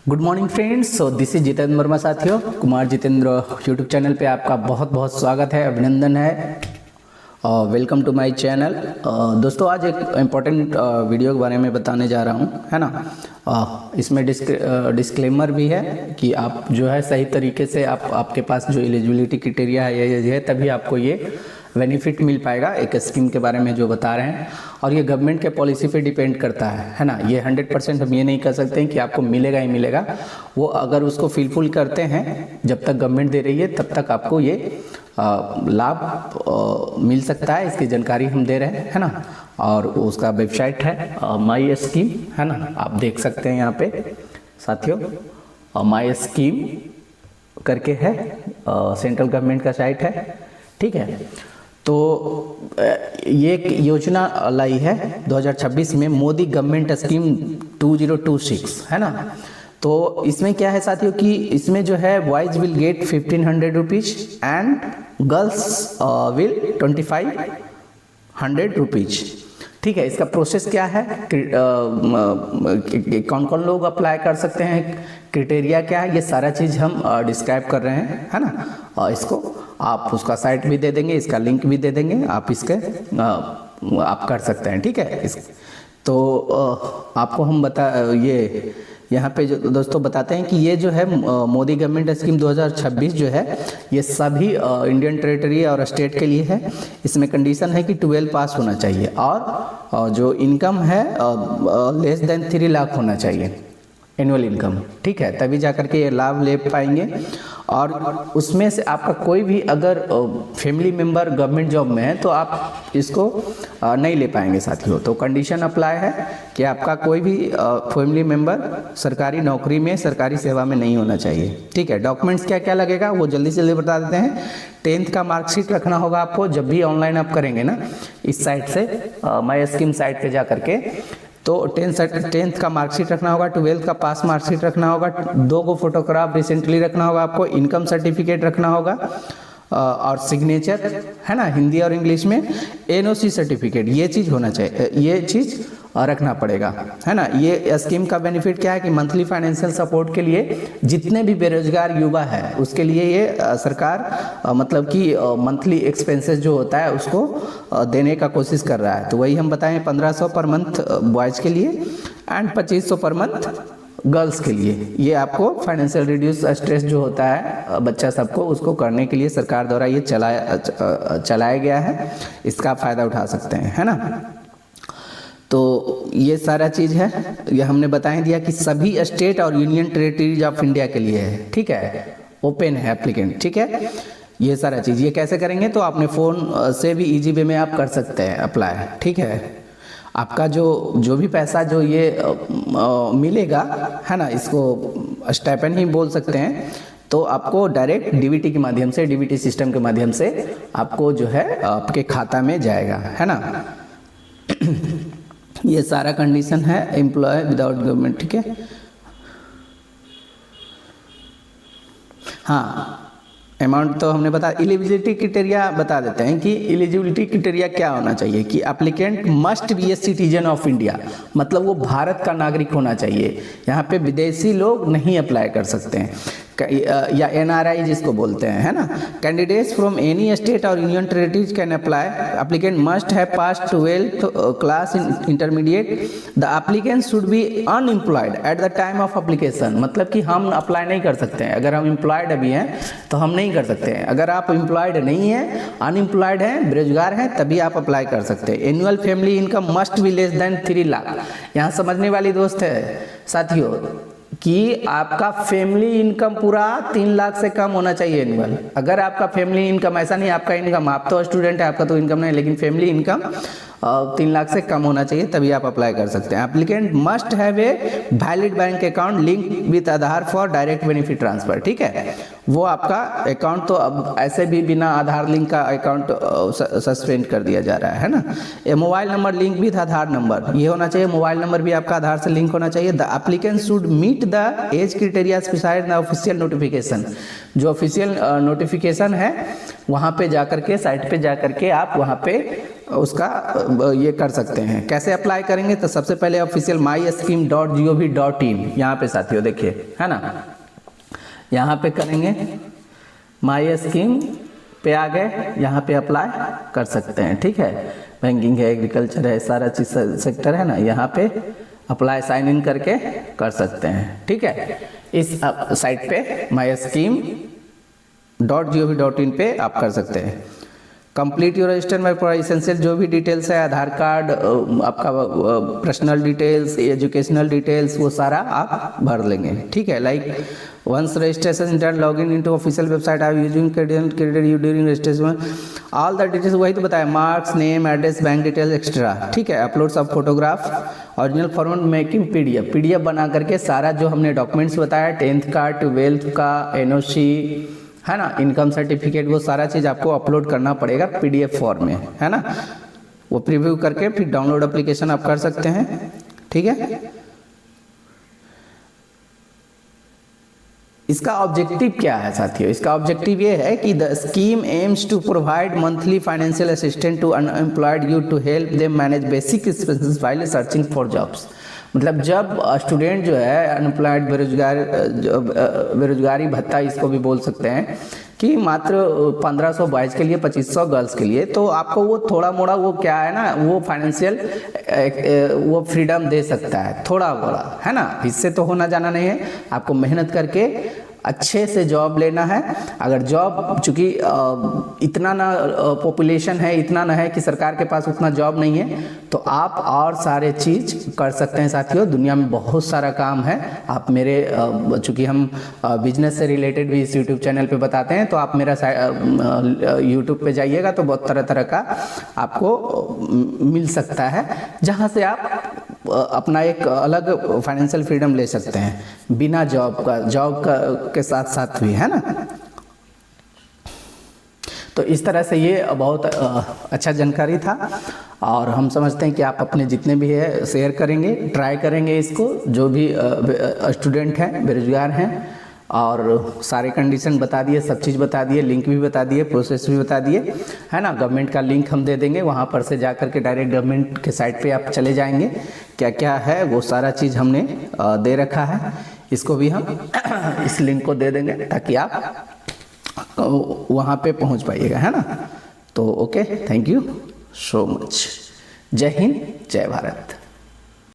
Good morning friends. So this is Jitendra Verma. साथियों, Kumar Jitendra YouTube channel पे आपका बहुत बहुत स्वागत है, अभिनंदन है। Welcome to my channel. दोस्तों, आज एक इम्पॉर्टेंट वीडियो के बारे में बताने जा रहा हूँ, है ना। इसमें डिस्क्लेमर भी है कि आप जो है सही तरीके से आपके पास जो एलिजिबिलिटी क्राइटेरिया है ये है, तभी आपको ये बेनिफिट मिल पाएगा। एक स्कीम के बारे में जो बता रहे हैं, और ये गवर्नमेंट के पॉलिसी पे डिपेंड करता है ना। ये 100% हम ये नहीं कर सकते हैं कि आपको मिलेगा ही मिलेगा। वो अगर उसको फिलफुल करते हैं, जब तक गवर्नमेंट दे रही है तब तक आपको ये लाभ मिल सकता है। इसकी जानकारी हम दे रहे हैं, है ना। और उसका वेबसाइट है माई स्कीम, है ना। आप देख सकते हैं यहाँ पे साथियों, माई स्कीम करके है, सेंट्रल गवर्नमेंट का साइट है, ठीक है। तो ये एक योजना लाई है 2026 में, मोदी गवर्नमेंट स्कीम 2026, है ना। तो इसमें क्या है साथियों कि इसमें जो है boys will get 1500 rupees and girls will 2500 rupees, ठीक है। इसका प्रोसेस क्या है, कौन कौन लोग अप्लाई कर सकते हैं, क्राइटेरिया क्या है, ये सारा चीज़ हम डिस्क्राइब कर रहे हैं, है ना। इसको आप उसका साइट भी दे देंगे, इसका लिंक भी दे देंगे, आप इसके आप कर सकते हैं, ठीक है। तो आपको हम ये यहाँ पे जो दोस्तों बताते हैं कि ये जो है मोदी गवर्नमेंट स्कीम 2026 जो है, ये सभी इंडियन टेरिटरी और स्टेट के लिए है। इसमें कंडीशन है कि 12 पास होना चाहिए और जो इनकम है लेस देन 3 लाख होना चाहिए एनुअल इनकम, ठीक है। तभी जाकर के ये लाभ ले पाएंगे। और उसमें से आपका कोई भी अगर फैमिली मेम्बर गवर्नमेंट जॉब में है तो आप इसको नहीं ले पाएंगे साथियों। तो कंडीशन अप्लाई है कि आपका कोई भी फैमिली मेम्बर सरकारी नौकरी में, सरकारी सेवा में नहीं होना चाहिए, ठीक है। डॉक्यूमेंट्स क्या क्या लगेगा वो जल्दी से जल्दी बता देते हैं। 10th का मार्कशीट रखना होगा आपको, जब भी ऑनलाइन आप करेंगे ना इस साइट से, माई स्कीम साइट पे जा करके, तो 10th का मार्कशीट रखना होगा, 12th का पास मार्कशीट रखना होगा, 2 फोटोग्राफ रिसेंटली रखना होगा आपको, इनकम सर्टिफिकेट रखना होगा, और सिग्नेचर, है ना, हिंदी और इंग्लिश में, एनओसी सर्टिफिकेट, ये चीज़ होना चाहिए, ये चीज़ रखना पड़ेगा, है ना। ये स्कीम का बेनिफिट क्या है कि मंथली फाइनेंशियल सपोर्ट के लिए जितने भी बेरोजगार युवा है उसके लिए ये सरकार मतलब कि मंथली एक्सपेंसेस जो होता है उसको देने का कोशिश कर रहा है। तो वही हम बताएं, 1500 पर मंथ बॉयज़ के लिए एंड 2500 पर मंथ गर्ल्स के लिए। ये आपको फाइनेंशियल रिड्यूस स्ट्रेस जो होता है बच्चा सबको, उसको करने के लिए सरकार द्वारा ये चलाया गया है। इसका आप फ़ायदा उठा सकते हैं, है ना। तो ये सारा चीज़ है, ये हमने बता दिया कि सभी स्टेट और यूनियन टेरिटरीज ऑफ इंडिया के लिए है, ठीक है। ओपन है एप्लीकेंट, ठीक है। ये सारा चीज़ ये कैसे करेंगे, तो अपने फ़ोन से भी इजी वे में आप कर सकते हैं अप्लाई, ठीक है। आपका जो भी पैसा जो ये मिलेगा, है ना, इसको स्टाइपेंड ही बोल सकते हैं। तो आपको डायरेक्ट डीबीटी के माध्यम से, डीबीटी सिस्टम के माध्यम से आपको जो है आपके खाता में जाएगा, है ना। ये सारा कंडीशन है एम्प्लॉय विदाउट गवर्नमेंट, ठीक है। हाँ, अमाउंट तो हमने बता, एलिजिबिलिटी क्राइटेरिया बता देते हैं कि एलिजिबिलिटी क्राइटेरिया क्या होना चाहिए कि applicant must be a citizen of India, मतलब वो भारत का नागरिक होना चाहिए। यहाँ पे विदेशी लोग नहीं अप्लाई कर सकते हैं, या एनआरआई जिसको बोलते हैं, है ना। कैंडिडेट्स फ्रॉम एनी स्टेट और union territories can apply. Applicant must have pass 12th class in intermediate. The applicant should be unemployed at the time of application, मतलब कि हम अप्लाई नहीं कर सकते हैं। अगर हम एम्प्लॉयड अभी हैं तो हम नहीं कर सकते हैं। अगर आप एम्प्लॉयड नहीं हैं, अनएम्प्लॉयड हैं, बेरोजगार हैं, तभी आप अप्लाई कर सकते हैं। Annual family income must be less than 3 lakh. यहाँ समझने वाली दोस्त है साथियों कि आपका फैमिली इनकम पूरा 3 लाख से कम होना चाहिए एनुअल। अगर आपका फैमिली इनकम, ऐसा नहीं आपका इनकम, आप तो स्टूडेंट है, आपका तो इनकम नहीं, लेकिन फैमिली इनकम 3 लाख से कम होना चाहिए, तभी आप अप्लाई कर सकते हैं। Applicant must have a valid bank account link with Aadhaar for direct benefit transfer, ठीक है। वो आपका अकाउंट तो अब ऐसे भी बिना आधार लिंक का अकाउंट सस्पेंड कर दिया जा रहा है ना। A mobile number link with Aadhaar number, ये होना चाहिए, मोबाइल नंबर भी आपका आधार से लिंक होना चाहिए। The applicant should meet the age criteria specified in the official notification. जो ऑफिशियल नोटिफिकेशन है वहाँ पे जाकर के, साइट पे जाकर के आप वहाँ पे उसका ये कर सकते हैं। कैसे अप्लाई करेंगे, तो सबसे पहले ऑफिशियल myscheme.gov.in यहाँ पे साथियों देखिए, है ना, यहाँ पे करेंगे, माई स्कीम पे आ गए, यहाँ पे अप्लाई कर सकते हैं। ठीक है, बैंकिंग है, एग्रीकल्चर है, सारा चीज सेक्टर है ना, यहाँ पे अप्लाई साइन इन करके कर सकते हैं। ठीक है, इस साइट पे myscheme.gov.in पे आप कर सकते हैं। कंप्लीट योर रजिस्टर में पूरा इसेंशियल जो भी डिटेल्स है, आधार कार्ड, आपका पर्सनल डिटेल्स, एजुकेशनल डिटेल्स, वो सारा आप भर लेंगे। ठीक है, like once registration done log in into official website I using credit you during registration all the details, वही तो बताया, marks, name, address, bank details extra. ठीक है, अपलोड सब photograph, original format making PDF बना करके सारा जो हमने डॉक्यूमेंट्स बताया, 10th का, 12th का, एनओसी, है ना, इनकम सर्टिफिकेट, वो सारा चीज़ आपको अपलोड करना पड़ेगा पीडीएफ फॉर्म में, है ना। वो प्रीव्यू करके फिर डाउनलोड एप्लीकेशन आप कर सकते हैं। ठीक है, इसका ऑब्जेक्टिव क्या है साथियों, इसका ऑब्जेक्टिव ये है कि the scheme aims to provide monthly financial assistance to unemployed youth to help them manage basic expenses while searching for jobs. मतलब जब स्टूडेंट जो है अनएम्प्लॉयड, बेरोजगारी भत्ता इसको भी बोल सकते हैं, कि मात्र 1500 बॉयज़ के लिए, 2500 गर्ल्स के लिए, तो आपको वो थोड़ा मोड़ा वो क्या है ना, वो फाइनेंशियल वो फ्रीडम दे सकता है थोड़ा मोड़ा, है ना। इससे तो होना जाना नहीं है, आपको मेहनत करके अच्छे से जॉब लेना है। अगर जॉब, चूँकि इतना ना पॉपुलेशन है, इतना ना है कि सरकार के पास उतना जॉब नहीं है, तो आप और सारे चीज़ कर सकते हैं साथियों। दुनिया में बहुत सारा काम है। आप मेरे, चूँकि हम बिजनेस से रिलेटेड भी इस यूट्यूब चैनल पे बताते हैं, तो आप मेरा यूट्यूब पे जाइएगा तो बहुत तरह तरह का आपको मिल सकता है, जहाँ से आप अपना एक अलग फाइनेंशियल फ्रीडम ले सकते हैं बिना जॉब के साथ साथ भी, है ना। तो इस तरह से ये बहुत अच्छा जानकारी था, और हम समझते हैं कि आप अपने जितने भी है शेयर करेंगे, ट्राई करेंगे इसको, जो भी स्टूडेंट हैं, बेरोजगार हैं, और सारे कंडीशन बता दिए, सब चीज़ बता दिए, लिंक भी बता दिए, प्रोसेस भी बता दिए, है ना। गवर्नमेंट का लिंक हम दे देंगे, वहाँ पर से जा कर के डायरेक्ट गवर्नमेंट के साइट पे आप चले जाएंगे, क्या क्या है वो सारा चीज़ हमने दे रखा है। इसको भी हम इस लिंक को दे देंगे ताकि आप वहाँ पे पहुँच पाइएगा, है ना। तो okay, thank you so much. जय हिंद, जय भारत।